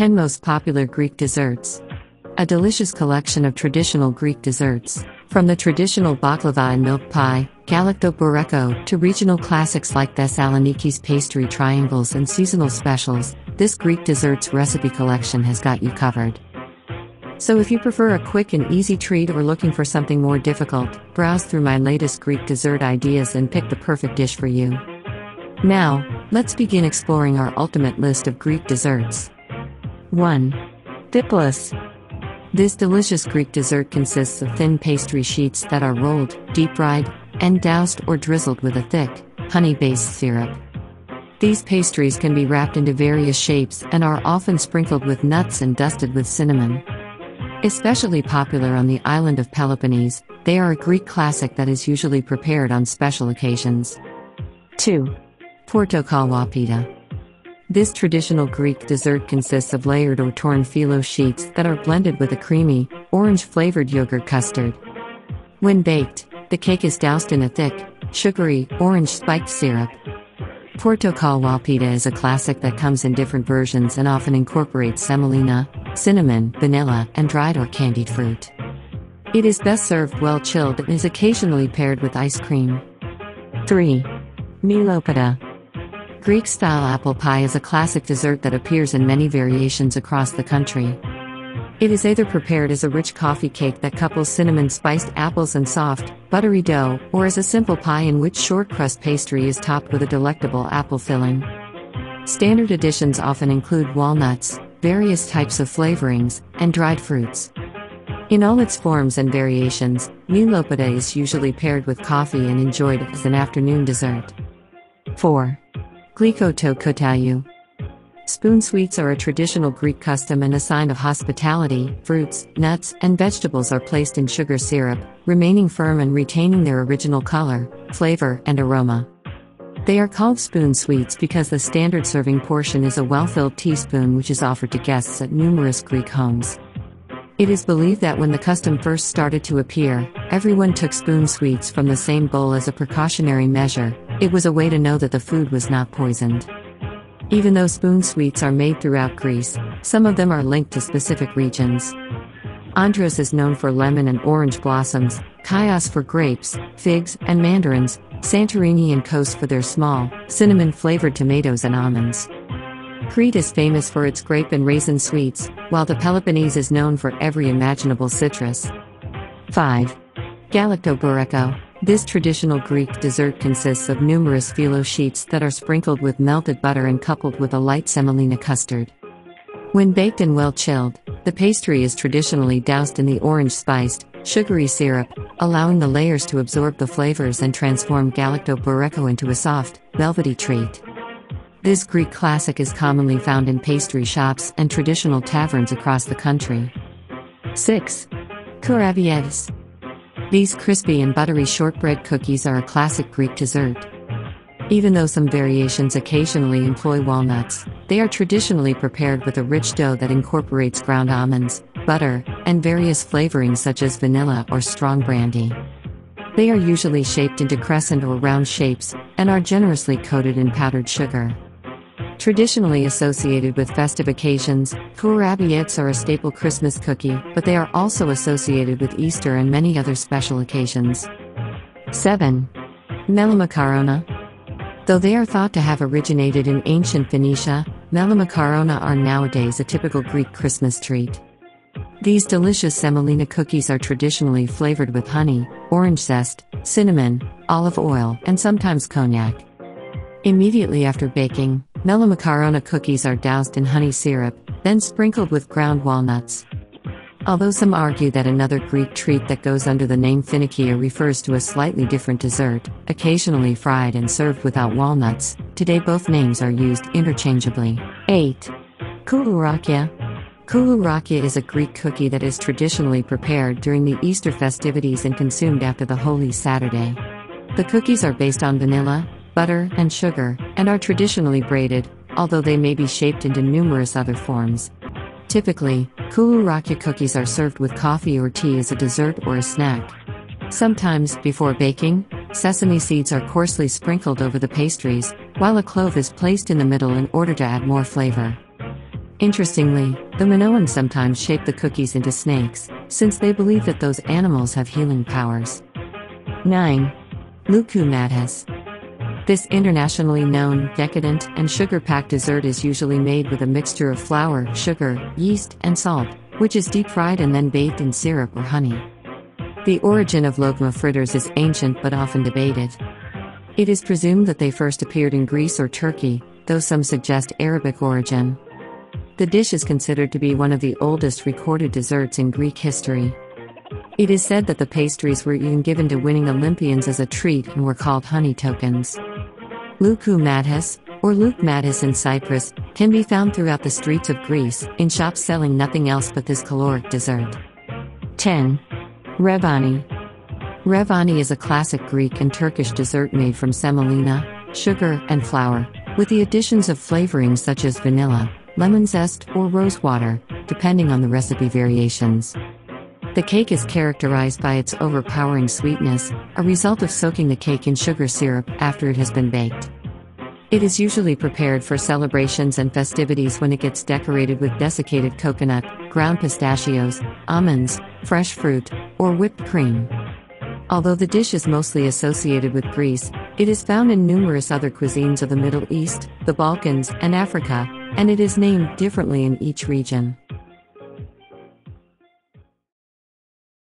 10 Most Popular Greek Desserts. A delicious collection of traditional Greek desserts. From the traditional baklava and milk pie, Galactose, to regional classics like Thessaloniki's pastry triangles and seasonal specials, this Greek desserts recipe collection has got you covered. So if you prefer a quick and easy treat or looking for something more difficult, browse through my latest Greek dessert ideas and pick the perfect dish for you. Now, let's begin exploring our ultimate list of Greek desserts. 1. Diplus. This delicious Greek dessert consists of thin pastry sheets that are rolled, deep-fried, and doused or drizzled with a thick, honey-based syrup. These pastries can be wrapped into various shapes and are often sprinkled with nuts and dusted with cinnamon. Especially popular on the island of Peloponnese, they are a Greek classic that is usually prepared on special occasions. 2. Porto Calorpita. This traditional Greek dessert consists of layered or torn phyllo sheets that are blended with a creamy, orange-flavored yogurt custard. When baked, the cake is doused in a thick, sugary, orange-spiked syrup. Porto Calorpita is a classic that comes in different versions and often incorporates semolina, cinnamon, vanilla, and dried or candied fruit. It is best served well chilled and is occasionally paired with ice cream. 3. Peta. Greek-style apple pie is a classic dessert that appears in many variations across the country. It is either prepared as a rich coffee cake that couples cinnamon-spiced apples and soft, buttery dough, or as a simple pie in which short-crust pastry is topped with a delectable apple filling. Standard additions often include walnuts, various types of flavorings, and dried fruits. In all its forms and variations, Peta is usually paired with coffee and enjoyed as an afternoon dessert. 4. Galactose. Spoon sweets are a traditional Greek custom and a sign of hospitality. Fruits, nuts, and vegetables are placed in sugar syrup, remaining firm and retaining their original color, flavor, and aroma. They are called spoon sweets because the standard serving portion is a well-filled teaspoon which is offered to guests at numerous Greek homes. It is believed that when the custom first started to appear, everyone took spoon sweets from the same bowl as a precautionary measure. It was a way to know that the food was not poisoned. Even though spoon sweets are made throughout Greece, some of them are linked to specific regions. Andros is known for lemon and orange blossoms, Chios for grapes, figs, and mandarins, Santorini and Kos for their small, cinnamon-flavored tomatoes and almonds. Crete is famous for its grape and raisin sweets, while the Peloponnese is known for every imaginable citrus. 5. Galactose. This traditional Greek dessert consists of numerous phyllo sheets that are sprinkled with melted butter and coupled with a light semolina custard. When baked and well chilled, the pastry is traditionally doused in the orange-spiced, sugary syrup, allowing the layers to absorb the flavors and transform Galactose into a soft, velvety treat. This Greek classic is commonly found in pastry shops and traditional taverns across the country. 6. Kuravyas. These crispy and buttery shortbread cookies are a classic Greek dessert. Even though some variations occasionally employ walnuts, they are traditionally prepared with a rich dough that incorporates ground almonds, butter, and various flavorings such as vanilla or strong brandy. They are usually shaped into crescent or round shapes, and are generously coated in powdered sugar. Traditionally associated with festive occasions, Kuravyas are a staple Christmas cookie, but they are also associated with Easter and many other special occasions. 7. Melameron. Though they are thought to have originated in ancient Phoenicia, Melameron are nowadays a typical Greek Christmas treat. These delicious semolina cookies are traditionally flavored with honey, orange zest, cinnamon, olive oil, and sometimes cognac. Immediately after baking, Melameron cookies are doused in honey syrup, then sprinkled with ground walnuts. Although some argue that another Greek treat that goes under the name Finikia refers to a slightly different dessert, occasionally fried and served without walnuts, today both names are used interchangeably. 8. Kulurakya. Kulurakya is a Greek cookie that is traditionally prepared during the Easter festivities and consumed after the Holy Saturday. The cookies are based on vanilla, butter, and sugar, and are traditionally braided, although they may be shaped into numerous other forms. Typically, Kulurakya cookies are served with coffee or tea as a dessert or a snack. Sometimes, before baking, sesame seeds are coarsely sprinkled over the pastries, while a clove is placed in the middle in order to add more flavor. Interestingly, the Minoans sometimes shape the cookies into snakes, since they believe that those animals have healing powers. 9. Lucumatas. This internationally known, decadent, and sugar-packed dessert is usually made with a mixture of flour, sugar, yeast, and salt, which is deep-fried and then bathed in syrup or honey. The origin of lokma fritters is ancient but often debated. It is presumed that they first appeared in Greece or Turkey, though some suggest Arabic origin. The dish is considered to be one of the oldest recorded desserts in Greek history. It is said that the pastries were even given to winning Olympians as a treat and were called honey tokens. Lucumatas, or Lucumatas in Cyprus, can be found throughout the streets of Greece, in shops selling nothing else but this caloric dessert. 10. Rebani. Rebani is a classic Greek and Turkish dessert made from semolina, sugar, and flour, with the additions of flavorings such as vanilla, lemon zest, or rose water, depending on the recipe variations. The cake is characterized by its overpowering sweetness, a result of soaking the cake in sugar syrup after it has been baked. It is usually prepared for celebrations and festivities when it gets decorated with desiccated coconut, ground pistachios, almonds, fresh fruit, or whipped cream. Although the dish is mostly associated with Greece, it is found in numerous other cuisines of the Middle East, the Balkans, and Africa, and it is named differently in each region.